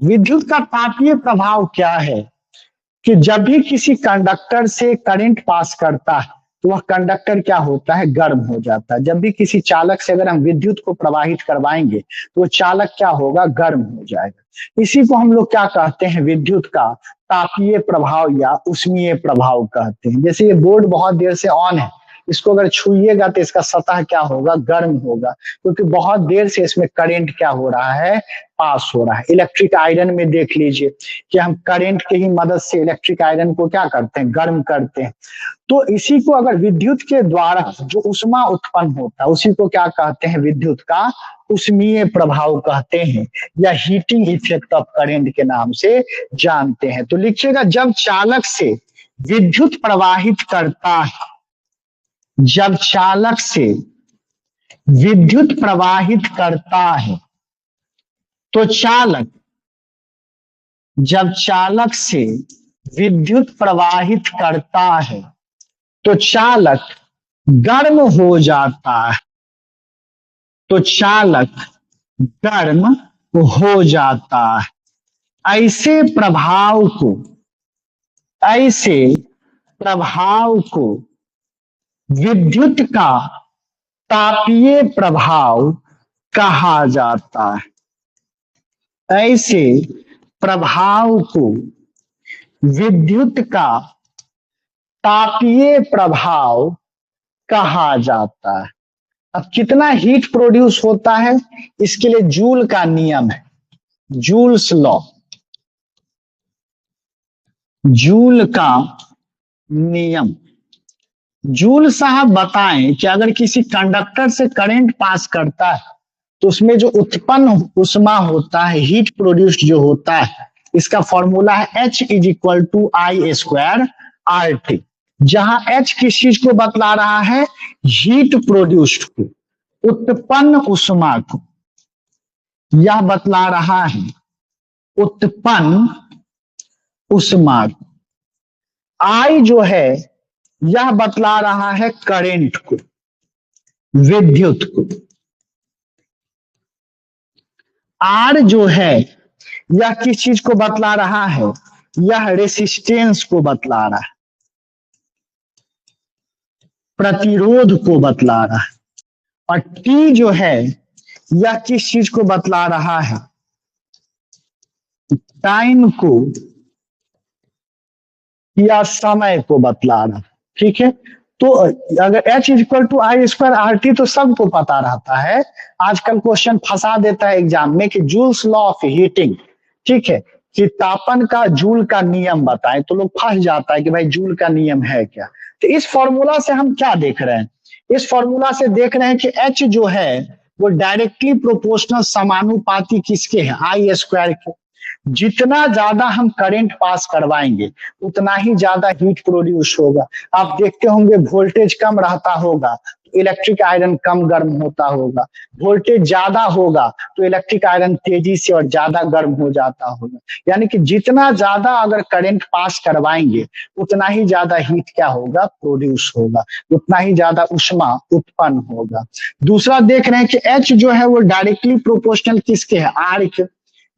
विद्युत का तापीय प्रभाव क्या है कि जब भी किसी कंडक्टर से करंट पास करता है तो वह कंडक्टर क्या होता है, गर्म हो जाता है। जब भी किसी चालक से अगर हम विद्युत को प्रवाहित करवाएंगे तो वो चालक क्या होगा, गर्म हो जाएगा। इसी को हम लोग क्या कहते हैं, विद्युत का तापीय प्रभाव या उष्मीय प्रभाव कहते हैं। जैसे ये बोर्ड बहुत देर से ऑन है, इसको अगर छुइएगा तो इसका सतह क्या होगा, गर्म होगा, क्योंकि बहुत देर से इसमें करंट क्या हो रहा है, पास हो रहा है। इलेक्ट्रिक आयरन में देख लीजिए कि हम करंट के ही मदद से इलेक्ट्रिक आयरन को क्या करते हैं, गर्म करते हैं। तो इसी को अगर विद्युत के द्वारा जो ऊष्मा उत्पन्न होता है उसी को क्या कहते हैं, विद्युत का उष्मीय प्रभाव कहते हैं, या हीटिंग इफेक्ट ऑफ करंट के नाम से जानते हैं। तो लिखिएगा, जब चालक से विद्युत प्रवाहित करता है, जब चालक से विद्युत प्रवाहित करता है तो चालक, जब चालक से विद्युत प्रवाहित करता है तो चालक गर्म हो जाता है, तो चालक गर्म हो जाता है। ऐसे प्रभाव को विद्युत का तापीय प्रभाव कहा जाता है। ऐसे प्रभाव को विद्युत का तापीय प्रभाव कहा जाता है। अब कितना हीट प्रोड्यूस होता है, इसके लिए जूल का नियम है, जूल्स लॉ, जूल का नियम। जूल साहब बताएं कि अगर किसी कंडक्टर से करंट पास करता है तो उसमें जो उत्पन्न ऊष्मा होता है, हीट प्रोड्यूस्ड जो होता है, इसका फॉर्मूला है H is equal to I square R T, जहां H किस चीज को बतला रहा है, हीट प्रोड्यूस्ड को, उत्पन्न ऊष्मा को, यह बतला रहा है उत्पन्न ऊष्मा को। I जो है यह बतला रहा है करंट को, विद्युत को। R जो है यह किस चीज को बतला रहा है, यह रेसिस्टेंस को बतला रहा है, प्रतिरोध को बतला रहा है। और T जो है यह किस चीज को बतला रहा है, टाइम को या समय को बतला रहा है। ठीक है, तो अगर H is equal to I square R T तो सबको पता रहता है। आजकल क्वेश्चन फंसा देता है एग्जाम में कि जूल्स लॉ ऑफ हीटिंग, ठीक है, कि तापन का जूल का नियम बताएं, तो लोग फंस जाता है कि भाई जूल का नियम है क्या। तो इस फॉर्मूला से हम क्या देख रहे हैं, इस फॉर्मूला से देख रहे हैं कि H जो है वो डायरेक्टली प्रोपोर्शनल समानुपाती किसके है, आई स्क्वायर के। जितना ज्यादा हम करंट पास करवाएंगे उतना ही ज्यादा हीट प्रोड्यूस होगा। आप देखते होंगे वोल्टेज कम रहता होगा तो इलेक्ट्रिक आयरन कम गर्म होता होगा, वोल्टेज ज्यादा होगा तो इलेक्ट्रिक आयरन तेजी से और ज्यादा गर्म हो जाता होगा। यानी कि जितना ज्यादा अगर करंट पास करवाएंगे उतना ही ज्यादा हीट क्या होगा, प्रोड्यूस होगा, उतना ही ज्यादा ऊष्मा उत्पन्न होगा। दूसरा देख रहे हैं कि H जो है वो डायरेक्टली प्रोपोर्शनल किसके है, आर के।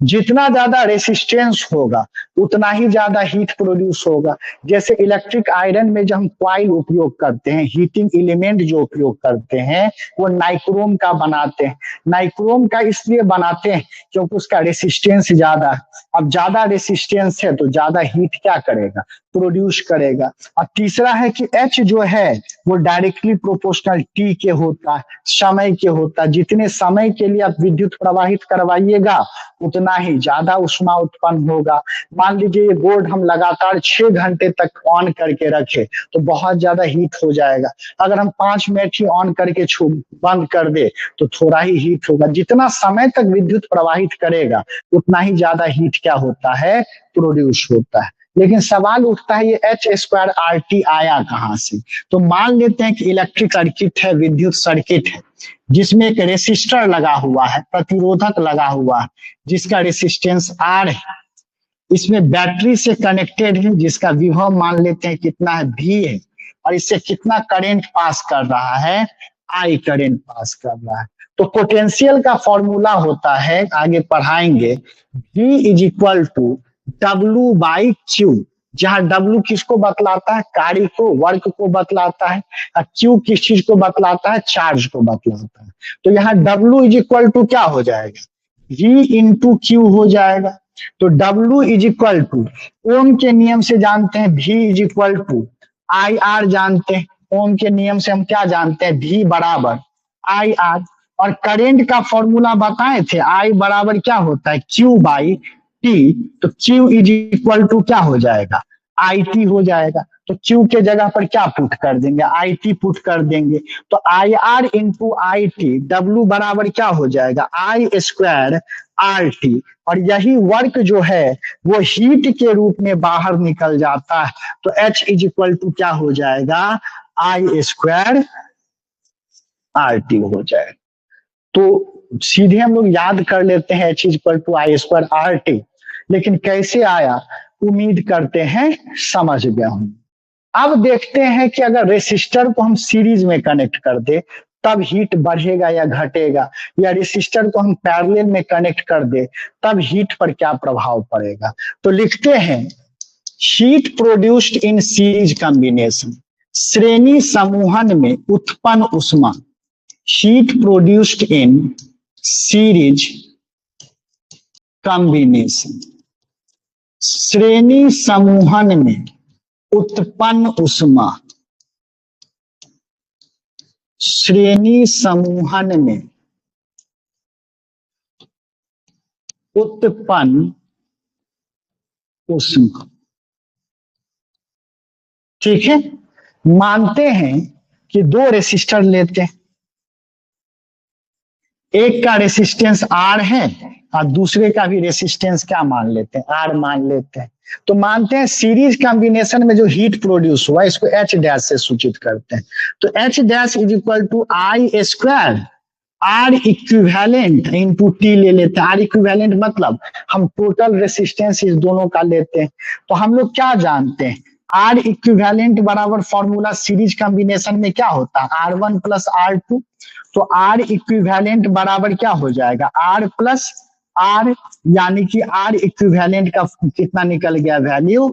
जितना ज्यादा रेसिस्टेंस होगा उतना ही ज्यादा हीट प्रोड्यूस होगा। जैसे इलेक्ट्रिक आयरन में जो हम कॉइल उपयोग करते हैं, हीटिंग एलिमेंट जो उपयोग करते हैं वो नाइक्रोम का बनाते हैं। नाइक्रोम का इसलिए बनाते हैं क्योंकि उसका रेसिस्टेंस ज्यादा है। अब ज्यादा रेसिस्टेंस है तो ज्यादा हीट क्या करेगा, प्रोड्यूस करेगा। और तीसरा है कि H जो है वो डायरेक्टली प्रोपोर्शनल T के होता है, समय के होता है। जितने समय के लिए आप विद्युत प्रवाहित करवाइएगा उतना ही ज्यादा ऊष्मा उत्पन्न होगा। मान लीजिए ये बोर्ड हम लगातार 6 घंटे तक ऑन करके रखे तो बहुत ज्यादा हीट हो जाएगा। अगर हम 5 मिनट ही ऑन करके बंद कर दे तो थोड़ा ही हीट होगा। जितना समय तक विद्युत प्रवाहित करेगा उतना ही ज्यादा हीट क्या होता है, प्रोड्यूस होता है। लेकिन सवाल उठता है ये H स्क्वायर आर टी आया कहां से। तो मान लेते हैं कि इलेक्ट्रिक सर्किट है, विद्युत सर्किट है, जिसमें एक रेसिस्टर लगा हुआ है, प्रतिरोधक लगा हुआ है जिसका रेसिस्टेंस R है। इसमें बैटरी से कनेक्टेड है जिसका विभव मान लेते हैं कितना है, V है, और इससे कितना करंट पास कर रहा है, आई करंट पास कर रहा है। तो पोटेंशियल का फॉर्मूला होता है, आगे पढ़ाएंगे, V is equal to W by Q, जहां डब्ल्यू किसको बतलाता है, कार्य को, वर्क को बतलाता है, और क्यू किस चीज को बतलाता है, चार्ज को बतलाता है। तो यहाँ डब्ल्यू इज इक्वल टू क्या हो जाएगा, V इंटू क्यू हो जाएगा। तो W is equal to, Ohm के नियम से जानते हैं V is equal to I R, जानते हैं ओम के नियम से हम क्या जानते हैं, V बराबर आई आर। और करंट का फॉर्मूला बताए थे, I बराबर क्या होता है, Q बाई टी। तो Q इज इक्वल टू क्या हो जाएगा, आई टी हो जाएगा। तो Q के जगह पर क्या पुट कर देंगे, आई टी पुट कर देंगे। तो I R into I T, W बराबर क्या हो जाएगा, आई स्क्वायर आर टी। और यही वर्क जो है वो हीट के रूप में बाहर निकल जाता है। तो H इज इक्वल टू क्या हो जाएगा, आई स्क्वायर आर टी हो जाएगा। तो सीधे हम लोग याद कर लेते हैं H equal to I square R T, लेकिन कैसे आया, उम्मीद करते हैं समझ गए हम। अब देखते हैं कि अगर रेसिस्टर को हम सीरीज में कनेक्ट कर दे तब हीट बढ़ेगा या घटेगा, या रेसिस्टर को हम पैरेलल में कनेक्ट कर दे तब हीट पर क्या प्रभाव पड़ेगा। तो लिखते हैं, heat produced in series combination, श्रेणी समूहन में उत्पन्न उष्मा, heat produced in series combination, श्रेणी समूहन में उत्पन्न उष्मा, श्रेणी समूहन में उत्पन्न उष्मा। ठीक है, मानते हैं कि दो रेसिस्टर लेते हैं, एक का रेसिस्टेंस आर है और दूसरे का भी रेसिस्टेंस क्या मान लेते हैं, आर मान लेते हैं। तो मानते हैं सीरीज कॉम्बिनेशन में जो हीट प्रोड्यूस हुआ इसको H डैश से सूचित करते हैं। तो H dash is equal to I square R equivalent into T ले लेते हैं। आर इक्विवेलेंट मतलब हम टोटल रेसिस्टेंस इस दोनों का लेते हैं। तो हम लोग क्या जानते हैं, आर इक्विवेलेंट बराबर फॉर्मूला सीरीज कॉम्बिनेशन में क्या होता है, R one plus R two. तो आर इक्विवेलेंट बराबर क्या हो जाएगा, आर प्लस आर, यानी कि आर इक्विवेलेंट का कितना निकल गया वैल्यू,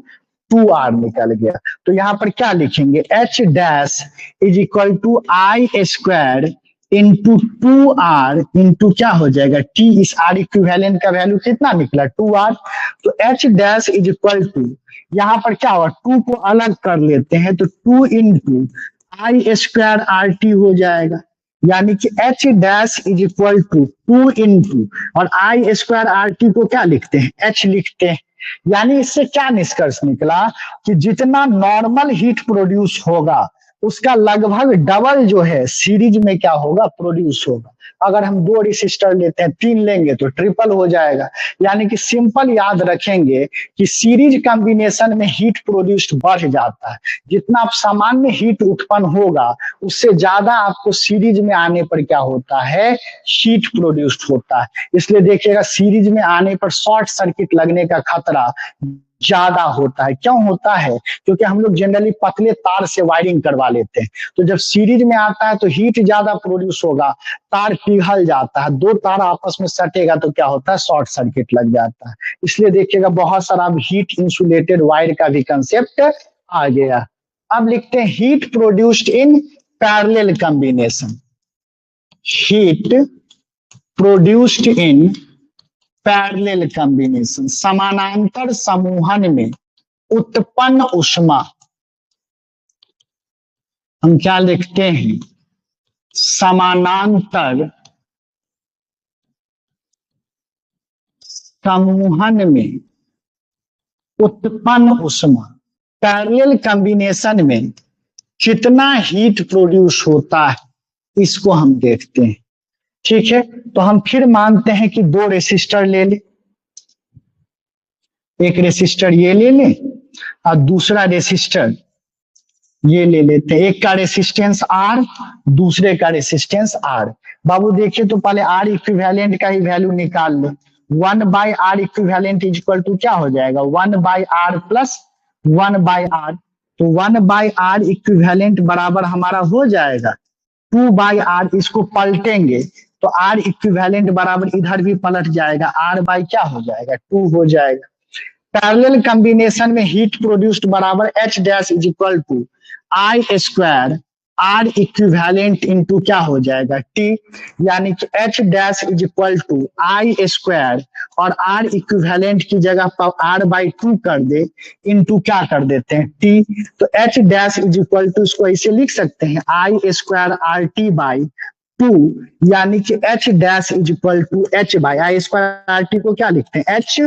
2R निकल गया। तो यहाँ पर क्या लिखेंगे, H dash is equal to I square into 2R into क्या हो जाएगा T। इस आर इक्विवेलेंट का वैल्यू कितना निकला, 2R। तो H dash is equal to, यहाँ पर क्या होगा, 2 को अलग कर लेते हैं तो 2 into I square R T हो जाएगा, यानी कि H dash is equal to 2 into, और आई स्क्वायर आर टी को क्या लिखते हैं, H लिखते हैं। यानी इससे क्या निष्कर्ष निकला कि जितना नॉर्मल हीट प्रोड्यूस होगा उसका लगभग डबल जो है सीरीज में क्या होगा, प्रोड्यूस होगा। अगर हम 2 रेसिस्टर लेते हैं, 3 लेंगे तो ट्रिपल हो जाएगा। यानी कि सिंपल याद रखेंगे कि सीरीज कॉम्बिनेशन में हीट प्रोड्यूस्ड बढ़ जाता है, जितना आप सामान्य हीट उत्पन्न होगा उससे ज्यादा आपको सीरीज में आने पर क्या होता है, हीट प्रोड्यूस्ड होता है। इसलिए देखिएगा सीरीज में आने पर शॉर्ट सर्किट लगने का खतरा ज्यादा होता है। क्यों होता है, क्योंकि हम लोग जनरली पतले तार से वायरिंग करवा लेते हैं। तो जब सीरीज में आता है तो हीट ज्यादा प्रोड्यूस होगा, तार पिघल जाता है, 2 तार आपस में सटेगा तो क्या होता है, शॉर्ट सर्किट लग जाता है। इसलिए देखिएगा बहुत सारा अब हीट इंसुलेटेड वायर का भी कंसेप्ट आ गया। अब लिखते हैं heat produced in parallel combination, heat produced in parallel combination, समानांतर समूहन में उत्पन्न उष्मा। हम क्या लिखते हैं, समानांतर समूहन में उत्पन्न उष्मा। पैरेलल कॉम्बिनेशन में कितना हीट प्रोड्यूस होता है इसको हम देखते हैं। ठीक है, तो हम फिर मानते हैं कि 2 रेसिस्टर ले ले, एक रेसिस्टर ये ले ले और दूसरा रेसिस्टर ये ले लेते हैं। एक का रेसिस्टेंस R, दूसरे का रेसिस्टेंस R। बाबू देखिए तो पहले R इक्विवेलेंट का ही वैल्यू निकाल ले। 1 by R equivalent is equal to क्या हो जाएगा, 1 by R plus 1 by R. तो 1 बाई आर इक्विवेलेंट बराबर हमारा हो जाएगा 2/r, इसको पलटेंगे तो R इक्विवेलेंट बराबर इधर भी पलट जाएगा, R बाई क्या हो जाएगा 2 हो जाएगा। पैरेलल कॉम्बिनेशन में हीट प्रोड्यूस्ड बराबर H dash is equal to I square R equivalent into क्या हो जाएगा T, यानी कि H dash is equal to I square और R इक्विवेलेंट की जगह पर R बाई 2 कर दे इंटू क्या कर देते हैं T, तो H dash is equal to इसको ऐसे लिख सकते हैं I स्क्वायर RT बाई 2, यानी कि H dash is equal to H by I square RT को क्या लिखते हैं H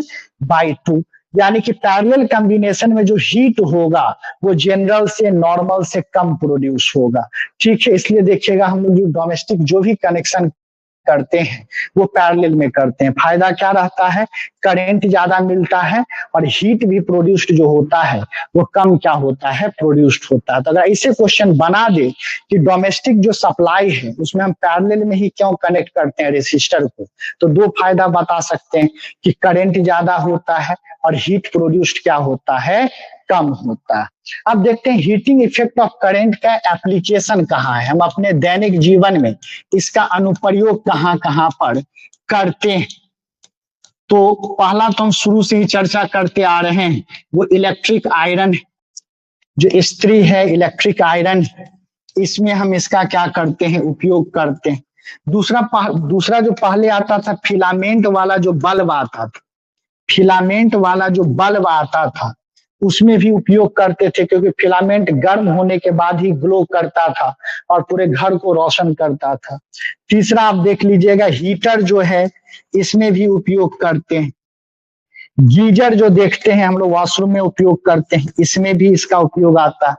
बाई 2, यानी कि पैरेलल कॉम्बिनेशन में जो हीट होगा वो जनरल से नॉर्मल से कम प्रोड्यूस होगा। ठीक है, इसलिए देखिएगा हम लोग जो डोमेस्टिक जो भी कनेक्शन करते हैं वो पैरेलल में करते हैं। फायदा क्या रहता है, करंट ज्यादा मिलता है और हीट भी प्रोड्यूस्ड जो होता है वो कम क्या होता है प्रोड्यूस्ड होता है। तो अगर ऐसे क्वेश्चन बना दे कि डोमेस्टिक जो सप्लाई है उसमें हम पैरेलल में ही क्यों कनेक्ट करते हैं रेसिस्टर को, तो दो फायदा बता सकते हैं कि करंट ज्यादा होता है और हीट प्रोड्यूस्ड क्या होता है कम होता है। अब देखते हैं हीटिंग इफेक्ट ऑफ करंट का एप्लीकेशन कहाँ है, हम अपने दैनिक जीवन में इसका अनुप्रयोग कहाँ कहाँ पर करते हैं। तो पहला तो हम शुरू से ही चर्चा करते आ रहे हैं वो इलेक्ट्रिक आयरन, जो इस्त्री है इलेक्ट्रिक आयरन, इसमें हम इसका क्या करते हैं उपयोग करते हैं। दूसरा जो पहले आता था फिलामेंट वाला जो बल्ब आता था, फिलामेंट वाला जो बल्ब आता था उसमें भी उपयोग करते थे, क्योंकि फिलामेंट गर्म होने के बाद ही ग्लो करता था और पूरे घर को रोशन करता था। तीसरा आप देख लीजिएगा हीटर जो है इसमें भी उपयोग करते हैं। गीजर जो देखते हैं हम लोग वॉशरूम में उपयोग करते हैं, इसमें भी इसका उपयोग आता है।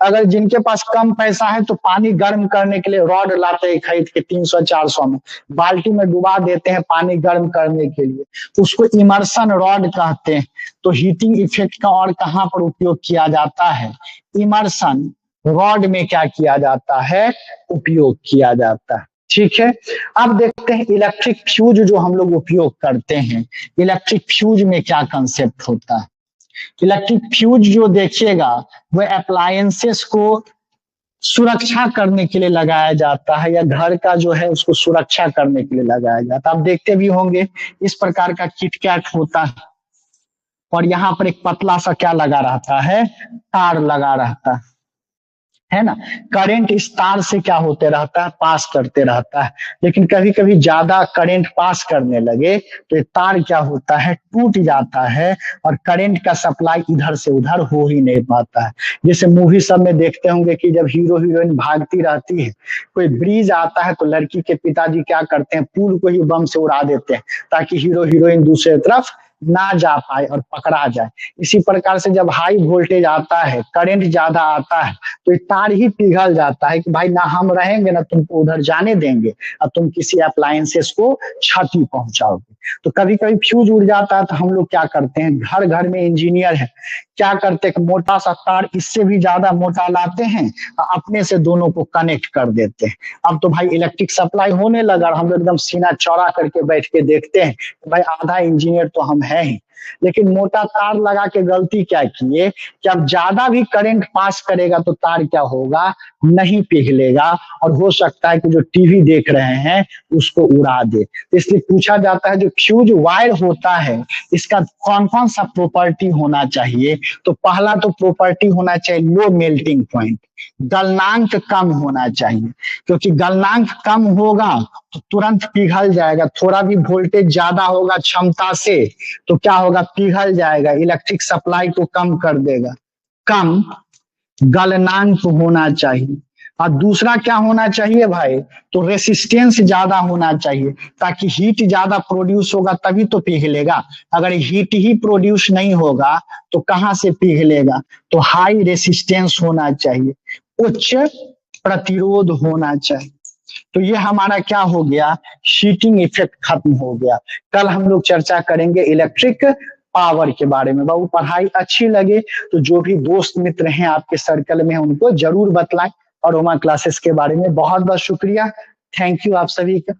अगर जिनके पास कम पैसा है तो पानी गर्म करने के लिए रॉड लाते हैं खरीद के 300-400 में, बाल्टी में डुबा देते हैं पानी गर्म करने के लिए, उसको इमर्शन रॉड कहते हैं। तो हीटिंग इफेक्ट का और कहाँ पर उपयोग किया जाता है, इमर्शन रॉड में क्या किया जाता है उपयोग किया जाता है। ठीक है, अब देखते हैं इलेक्ट्रिक फ्यूज जो हम लोग उपयोग करते हैं, इलेक्ट्रिक फ्यूज में क्या कंसेप्ट होता है। इलेक्ट्रिक फ्यूज जो देखिएगा वो अप्लायंसेस को सुरक्षा करने के लिए लगाया जाता है, या घर का जो है उसको सुरक्षा करने के लिए लगाया जाता है। आप देखते भी होंगे इस प्रकार का किटकैट होता है और यहाँ पर एक पतला सा क्या लगा रहता है, तार लगा रहता है ना। करंट इस तार से क्या होते रहता है पास करते रहता है, लेकिन कभी कभी ज्यादा करंट पास करने लगे तो ये तार क्या होता है टूट जाता है और करंट का सप्लाई इधर से उधर हो ही नहीं पाता है। जैसे मूवी सब में देखते होंगे कि जब हीरो हीरोइन भागती रहती है, कोई ब्रिज आता है तो लड़की के पिताजी क्या करते हैं पुल को ही बम से उड़ा देते हैं ताकि हीरो हीरोइन दूसरे तरफ ना जा पाए और पकड़ा जाए। इसी प्रकार से जब हाई वोल्टेज आता है करंट ज्यादा आता है तो ये तार ही पिघल जाता है कि भाई ना हम रहेंगे ना तुमको उधर जाने देंगे और तुम किसी अप्लायंसेस को क्षति पहुंचाओगे। तो कभी कभी फ्यूज उड़ जाता है तो हम लोग क्या करते हैं, घर घर में इंजीनियर है क्या करते हैं मोटा सा तार इससे भी ज्यादा मोटा लाते हैं अपने से दोनों को कनेक्ट कर देते हैं। अब तो भाई इलेक्ट्रिक सप्लाई होने लगा और हम लोग एकदम सीना चौड़ा करके बैठ के देखते हैं भाई आधा इंजीनियर तो हम है ही, लेकिन मोटा तार लगा के गलती क्या किए कि अब ज्यादा भी करंट पास करेगा तो तार क्या होगा नहीं पिघलेगा और हो सकता है कि जो टीवी देख रहे हैं उसको उड़ा दे। इसलिए पूछा जाता है जो फ्यूज वायर होता है इसका कौन कौन सा प्रॉपर्टी होना चाहिए, तो पहला तो प्रॉपर्टी होना चाहिए लो मेल्टिंग पॉइंट, गलनांक कम होना चाहिए, क्योंकि गलनांक कम होगा तो तुरंत पिघल जाएगा। थोड़ा भी वोल्टेज ज्यादा होगा क्षमता से तो क्या होगा पिघल जाएगा, इलेक्ट्रिक सप्लाई को कम कर देगा। कम गलनांक होना चाहिए। और दूसरा क्या होना चाहिए भाई, तो रेसिस्टेंस ज्यादा होना चाहिए ताकि हीट ज्यादा प्रोड्यूस होगा तभी तो पिघलेगा। अगर हीट ही प्रोड्यूस नहीं होगा तो कहां से पिघलेगा। तो हाई रेसिस्टेंस होना चाहिए, उच्च प्रतिरोध होना चाहिए। तो ये हमारा क्या हो गया, हीटिंग इफेक्ट खत्म हो गया। कल हम लोग चर्चा करेंगे इलेक्ट्रिक पावर के बारे में। बाबू पढ़ाई अच्छी लगे तो जो भी दोस्त मित्र हैं आपके सर्कल में उनको जरूर बतलाएं और रोमा क्लासेस के बारे में बहुत बहुत शुक्रिया। थैंक यू आप सभी का।